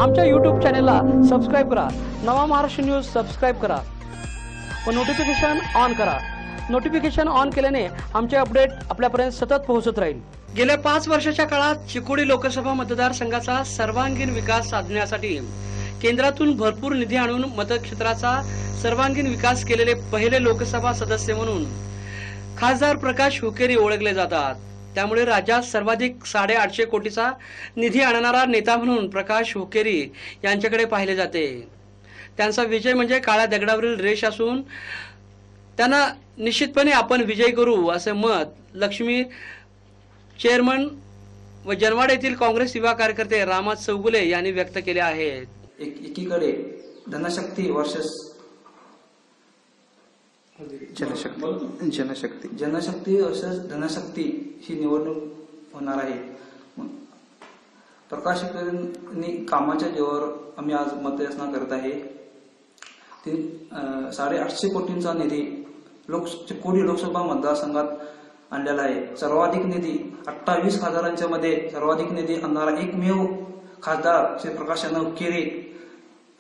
आमच्या YouTube चॅनेलला subscribe करा। नवा महाराष्ट्र न्यूज सबस्क्राईब करा व नोटिफिकेशन ऑन करा। नोटिफिकेशन ऑन केल्याने आमचे अपडेट आपल्यापर्यंत सतत पोहोचत राहील। गेल्या 5 वर्षाच्या काळात चिकोडी लोकसभा मतदारसंघाचा सर्वांगीण विकास साधण्यासाठी केंद्रातून भरपूर निधी आणून मतक्षेत्राचा सर्वांगीण विकास केलेले पहिले लोकसभा सदस्य म्हणून खासदार प्रकाश हुकेरी ओळखले जातात। त्यामुळे राज्यात सर्वाधिक 850 कोटीचा निधी आणणारा नेता म्हणून प्रकाश हुकेरी यांच्याकडे पाहिले जाते। त्यांचा विजय म्हणजे काळ्या दगडावरील रेष असून त्यांना निश्चितपणे आपण विजय करू असे मत लक्ष्मी चेअरमन व जनवाड येथील काँग्रेस युवा कार्यकर्ते रामत चौगुले यांनी व्यक्त केले आहेत। एकीकडे धनशक्ती वर्सेस जनशक्ती वर्सेस धनशक्ती ही निवडणूक होणार आहे। प्रकाश हुकेरींनी कामाच्या जोरावर आम्ही आज मतयाचना करत आहे। 850 कोटींचा निधी चिकोडी लोकसभा मतदारसंघात आणलेला आहे। सर्वाधिक निधी 28 खासदारांच्या मध्ये सर्वाधिक निधी आणणारा एकमेव खासदार श्री प्रकाश हुकेरी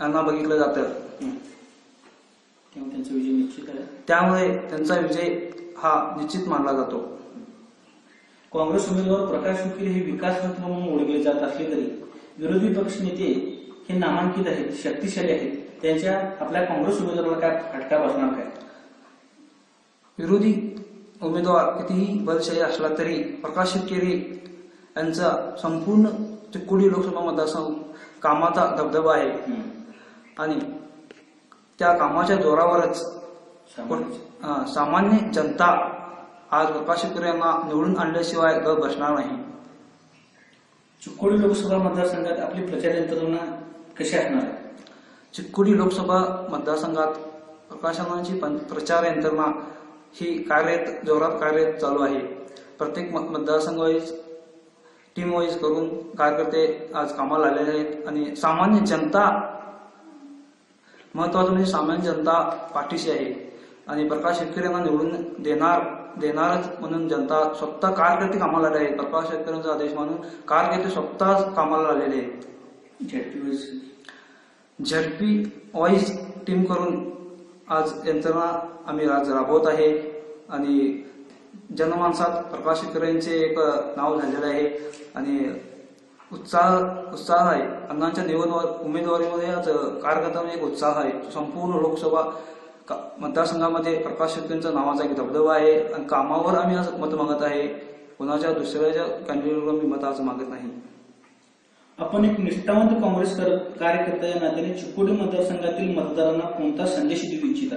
यांना बघितलं जातं। त्यांचा विजय निश्चित आहे। त्यामुळे त्यांचा विजय हा निश्चित मानला जातो। काँग्रेस उमेदवार प्रकाश हुकेरी हे विकासरत्न म्हणून ओळखले जात असले तरी विरोधी पक्ष नेते हे नामांकित आहेत, शक्तिशाली आहेत। त्यांच्या आपल्या काँग्रेस उमेदवाराला काय फटका बसणार काय? विरोधी उमेदवार कितीही बलशाही असला तरी प्रकाश हुकेरी यांचा संपूर्ण चिकोडी लोकसभा मतदारसंघ कामाचा दबदबा आहे आणि त्या कामाच्या जोरावरच सामान्य जनता आज प्रकाश हुकेरी यांना निवडून आणल्याशिवाय बसणार नाही। चिकोडी लोकसभा मतदारसंघात आपली प्रचार यंत्रणा कशी असणार आहे? चिकोडी लोकसभा मतदारसंघात प्रकाशनाची प्रचार यंत्रणा ही जोरात कार्यरत चालू आहे। प्रत्येक मतदारसंघ वाईज टीम वाईज करून कार्यकर्ते आज कामाला आलेले आहेत आणि सामान्य जनता महत्वाचं म्हणजे सामान्य जनता पाठीशी आहे आणि प्रकाश हुकेरी यांना निवडून देणारच म्हणून जनता स्वतः कार्यकर्ते कामाला आले आहेत। प्रकाश हुकेरींचा आदेश म्हणून कार्यकर्ते स्वतः कामाला आलेले आहेत। झडपी वाईज टीम करून आज यंत्रणा आम्ही आज राबवत आहे आणि जनमानसात प्रकाश हुकेरींचे एक नाव झालेलं आहे आणि उत्साह आहे। अण्णांच्या उमेदवारीमध्ये आज कार्यकर्त्यांमध्ये एक उत्साह आहे। संपूर्ण लोकसभा मतदारसंघामध्ये प्रकाश हुकेरींच्या नावाचा एक दबदबा आहे आणि कामावर आम्ही आज मत मागत आहे। कोणाच्या दुसऱ्याच्या कॅन्डिडेटवर मी मत आज मागत नाही। आपण एक निष्ठावंत काँग्रेस कार्यकर्ता या नात्याने चिकोडी मतदारसंघातील मतदारांना कोणता संदेश देऊ इच्छिता?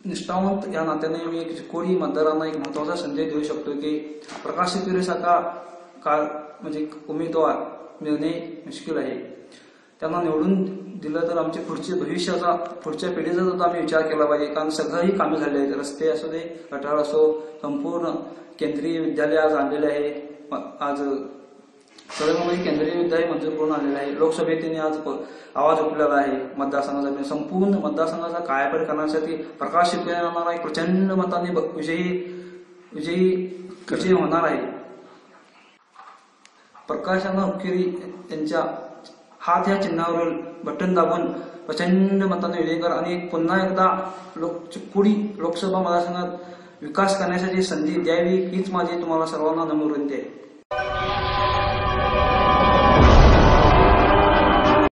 निष्ठावंत या नात्याने मी चिकोडी मतदारांना एक महत्वाचा संदेश देऊ शकतो की प्रकाश हुकेरी सारखा म्हणजे उमेदवार मिळणे मुश्किल आहे। त्यांना निवडून दिलं तर आमच्या पुढच्या पिढीचा सुद्धा आम्ही विचार केला पाहिजे, कारण सगळंही कामे झाले आहेत। रस्ते असो दे, गटार असो, संपूर्ण केंद्रीय विद्यालय आज आणलेले आहे। आज कळंबमध्ये केंद्रीय विद्यालय मंजूर करून आणलेलं आहे। लोकसभेने आज आवाज उठलेला आहे मतदारसंघाचा। संपूर्ण मतदारसंघाचा कायापालट करण्यासाठी प्रकाश हुकेरी यांना एक प्रचंड मताने विजयी होणार आहे। प्रकाश हुकेरी यांच्या हात या चिन्हावरील बटन दाबून प्रचंड मताने विजय करा आणि पुन्हा एकदा चिकोडी लोकसभा मतदारसंघात विकास करण्यासाठी संधी द्यावी हीच माझी तुम्हाला सर्वांना नम्र विनंती आहे।